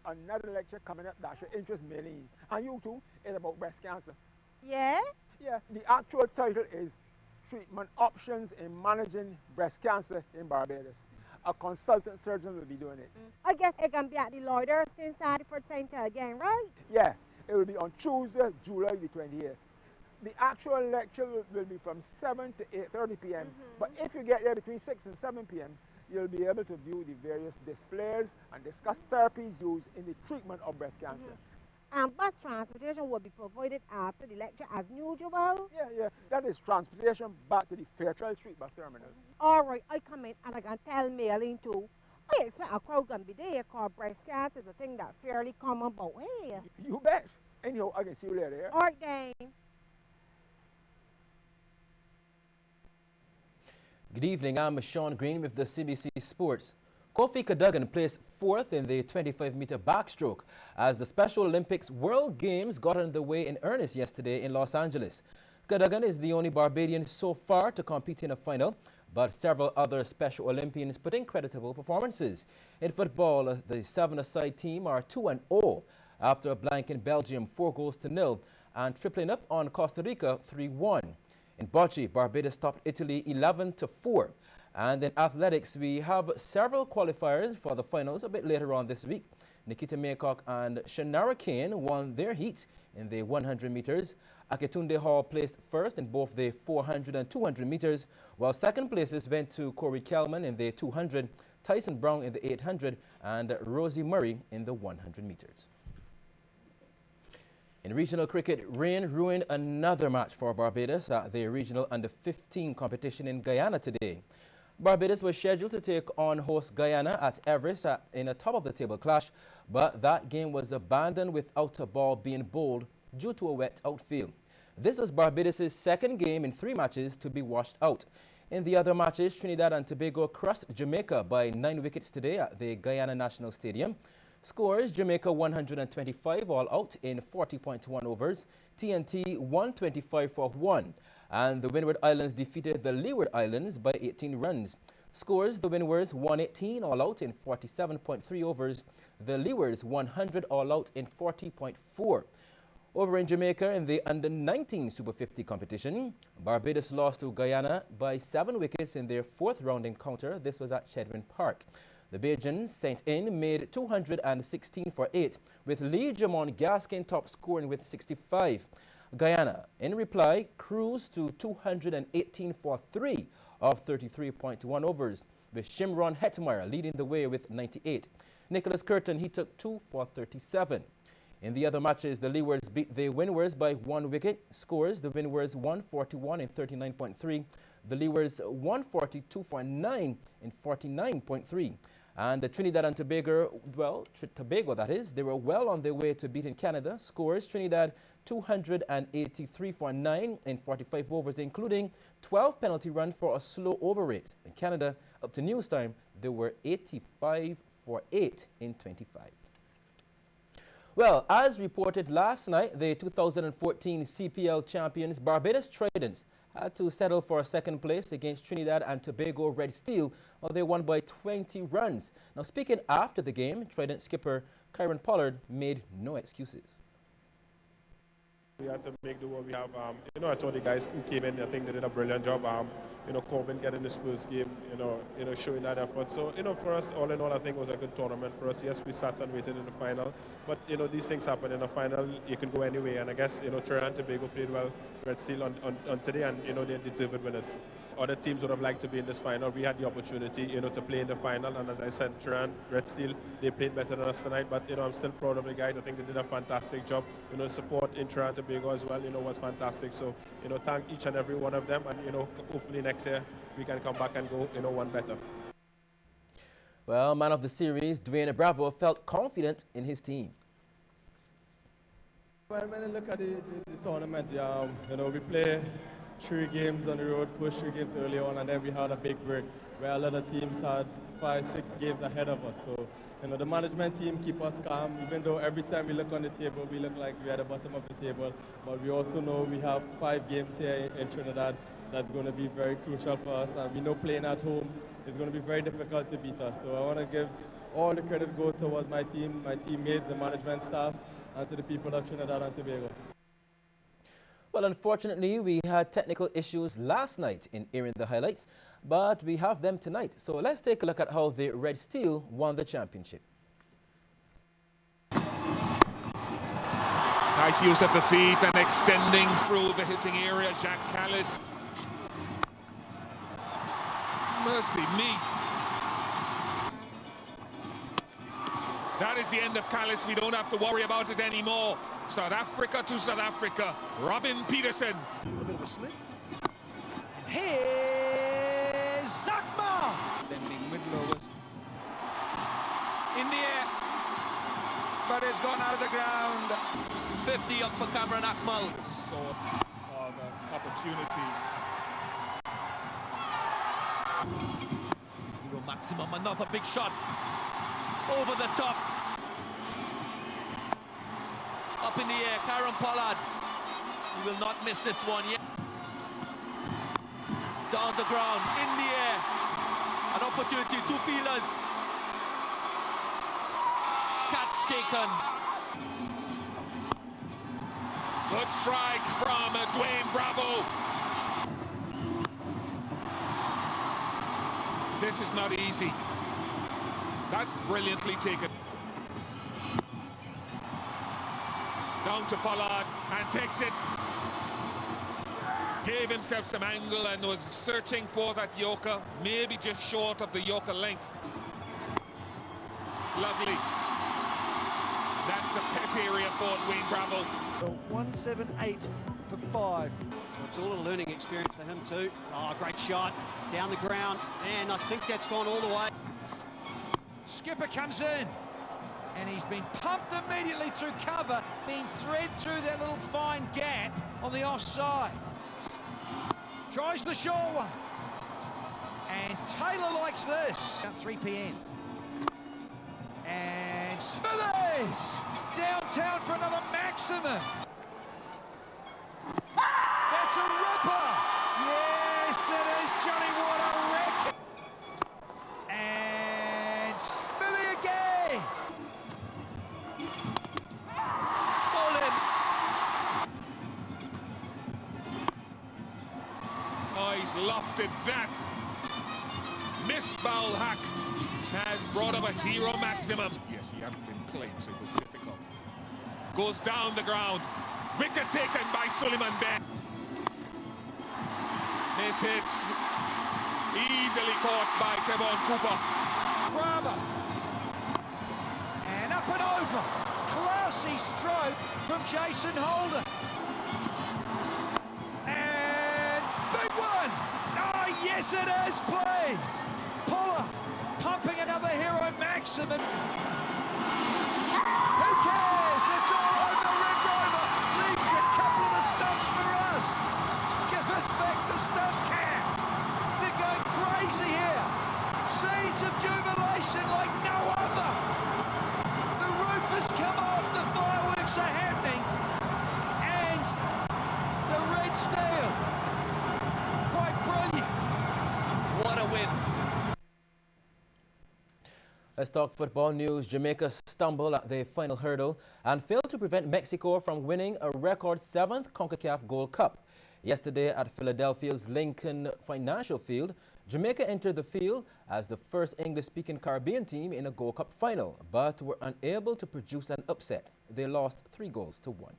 another lecture coming up that should interest Maylene. And you too, it's about breast cancer. Yeah? Yeah, the actual title is Treatment Options in Managing Breast Cancer in Barbados. A consultant surgeon will be doing it. I guess it can be at the Lloyders inside for Center again, right? Yeah, it will be on Tuesday, July the 28th. The actual lecture will be from 7 to 8:30 p.m. But if you get there between 6 and 7 p.m., you'll be able to view the various displays and discuss therapies used in the treatment of breast cancer. And bus transportation will be provided after the lecture as usual. Yeah, that is transportation back to the Fairchild Street bus terminal. All right, I come in and I can tell Maylene too. I expect a crowd can be there because breast cancer is a thing that's fairly common about here. You bet. Anyhow, I can see you later. All right, then. Good evening, I'm Sean Green with the CBC Sports. Kofi Cadogan placed 4th in the 25-meter backstroke as the Special Olympics World Games got underway in earnest yesterday in Los Angeles. Cadogan is the only Barbadian so far to compete in a final, but several other Special Olympians put in creditable performances. In football, the 7-a-side team are 2-0 after blanking Belgium 4-0 and tripling up on Costa Rica 3-1. In bocce, Barbados topped Italy 11-4. And in athletics, we have several qualifiers for the finals a bit later on this week. Nikita Maycock and Shannara Kane won their heat in the 100 meters. Aketunde Hall placed first in both the 400 and 200 meters, while second places went to Corey Kelman in the 200, Tyson Brown in the 800, and Rosie Murray in the 100 meters. In regional cricket, rain ruined another match for Barbados at the regional under-15 competition in Guyana today. Barbados was scheduled to take on host Guyana at Everest in a top-of-the-table clash, but that game was abandoned without a ball being bowled due to a wet outfield. This was Barbados' second game in 3 matches to be washed out. In the other matches, Trinidad and Tobago crushed Jamaica by 9 wickets today at the Guyana National Stadium. Scores: Jamaica 125 all out in 40.1 overs, TNT 125 for 1. And the Windward Islands defeated the Leeward Islands by 18 runs. Scores: the Windwards 118 all out in 47.3 overs, the Leewards 100 all out in 40.4. Over in Jamaica in the under-19 Super 50 competition, Barbados lost to Guyana by 7 wickets in their 4th round encounter. This was at Chedwin Park. The Bajans sent in made 216 for 8, with Lee Jamon Gaskin top scoring with 65. Guyana, in reply, cruised to 218 for 3 of 33.1 overs, with Shimron Hetmeyer leading the way with 98. Nicholas Curtin, he took 2 for 37. In the other matches, the Leewards beat the Windwards by 1 wicket. Scores: the Windwards 141 in 39.3, the Leewards 142 for 9 in 49.3. And the Trinidad and Tobago, Tobago that is, they were well on their way to beating Canada. Scores: Trinidad 283 for 9 in 45 overs, including 12 penalty runs for a slow over rate. In Canada, up to news time, they were 85 for 8 in 25. Well, as reported last night, the 2014 CPL champions Barbados Tridents had to settle for a 2nd place against Trinidad and Tobago Red Steel, while they won by 20 runs. Now, speaking after the game, Trident skipper Kyron Pollard made no excuses. We had to make do what we have. I thought the guys who came in, I think they did a brilliant job. Corbin getting his first game, showing that effort. So, for us, all in all, I think it was a good tournament for us. Yes, we sat and waited in the final, but, these things happen in the final. You can go anyway, and I guess, Trinidad and Tobago played well, Red Steel on today, and, they're deserved winners. Other teams would have liked to be in this final. We had the opportunity, to play in the final, and as I said, Trinidad, Red Steel, they played better than us tonight, but, I'm still proud of the guys. I think they did a fantastic job. Support in Trinidad and Tobago as well, was fantastic. So, thank each and every one of them, and, hopefully next year we can come back and go, one better. Well, man of the series, Dwayne Bravo, felt confident in his team. When I look at the tournament, we play 3 games on the road, first 3 games early on, and then we had a big break where a lot of teams had 5-6 games ahead of us. So, the management team keep us calm, even though every time we look on the table, we look like we're at the bottom of the table. But we also know we have 5 games here in Trinidad that's going to be very crucial for us. And we know playing at home is going to be very difficult to beat us. So I want to give all the credit goes towards my team, my teammates, the management staff, and to the people of Trinidad and Tobago. Well, unfortunately, we had technical issues last night in airing the highlights, but we have them tonight. So let's take a look at how the Red Steel won the championship. Nice use of the feet and extending through the hitting area. Jacques Callis. Mercy me. That is the end of Callis. We don't have to worry about it anymore. South Africa to South Africa. Robin Peterson. A little bit of a slip. Here's Zakma. Bending middle overs. In the air. But it's gone out of the ground. 50 up for Cameron Akmal. Sort of opportunity. Hero Maximum, another big shot. Over the top. Up in the air, Karen Pollard. He will not miss this one yet. Down the ground, in the air. An opportunity, two feelers. Catch taken. Good strike from Dwayne Bravo. This is not easy. That's brilliantly taken. Down to Pollard and takes it. Gave himself some angle and was searching for that yoker, maybe just short of the yoker length. Lovely. That's a pet area for Dwayne Bravo. 178 for 5. So it's all a learning experience for him too. Oh, great shot down the ground, and I think that's gone all the way. Skipper comes in, and he's been pumped immediately through cover, being thread through that little fine gap on the offside. Tries the short one, and Taylor likes this. About 3 p.m. And Smithers downtown for another maximum. That's a ripper. Yes, it is, Johnny. What a wreck. And Smithy again. All in. Oh, he's lofted that. Misball hack has brought up a hero maximum. Yes, he hadn't been playing, so it was difficult. Goes down the ground. Wicket taken by Suleiman Ben. This hits easily caught by Kevon Cooper. Grabber. And up and over. Classy stroke from Jason Holder. And big one. Oh, yes it is, please. Puller pumping another hero maximum. Who cares? It's all over, Red Rover. Leave a couple of the stumps for us. Give us back the stump cap. They're going crazy here. Scenes of jubilation like no other. The roof has come off, the fireworks are happening. And the Red Steel. Quite brilliant. What a win. Let's talk football news. Jamaica stumbled at the final hurdle and failed to prevent Mexico from winning a record 7th CONCACAF Gold Cup. Yesterday at Philadelphia's Lincoln Financial Field, Jamaica entered the field as the first English-speaking Caribbean team in a Gold Cup final, but were unable to produce an upset. They lost 3-1.